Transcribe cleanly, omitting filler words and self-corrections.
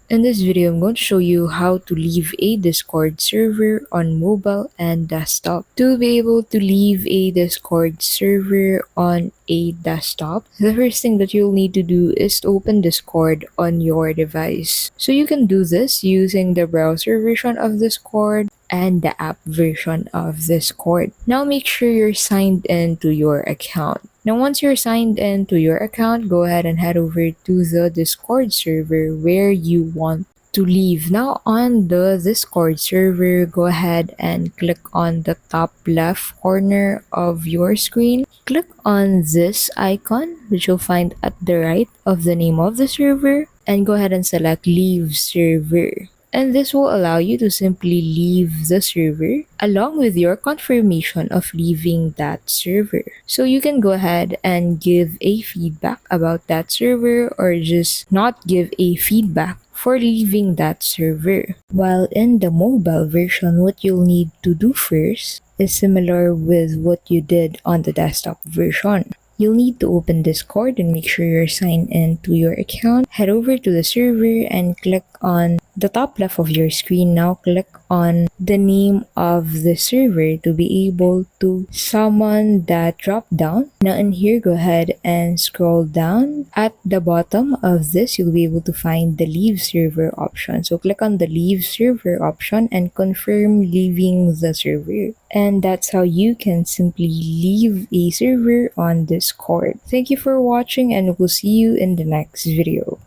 In this video, I'm going to show you how to leave a Discord server on mobile and desktop. To be able to leave a Discord server on a desktop, the first thing that you'll need to do is to open Discord on your device. So you can do this using the browser version of Discord and the app version of Discord. Now make sure you're signed in to your account. Now once you're signed in to your account, go ahead and head over to the Discord server where you want to leave. Now on the Discord server, go ahead and click on the top left corner of your screen. Click on this icon which you'll find at the right of the name of the server and go ahead and select leave server. And this will allow you to simply leave the server along with your confirmation of leaving that server. So you can go ahead and give a feedback about that server or just not give a feedback for leaving that server. While in the mobile version, what you'll need to do first is similar with what you did on the desktop version. You'll need to open Discord and make sure you're signed in to your account. Head over to the server and click on the top left of your screen. Now click on the name of the server to be able to summon that drop down. Now in here, go ahead and scroll down. At the bottom of this, you'll be able to find the leave server option. So click on the leave server option and confirm leaving the server. And that's how you can simply leave a server on Discord. Thank you for watching and we'll see you in the next video.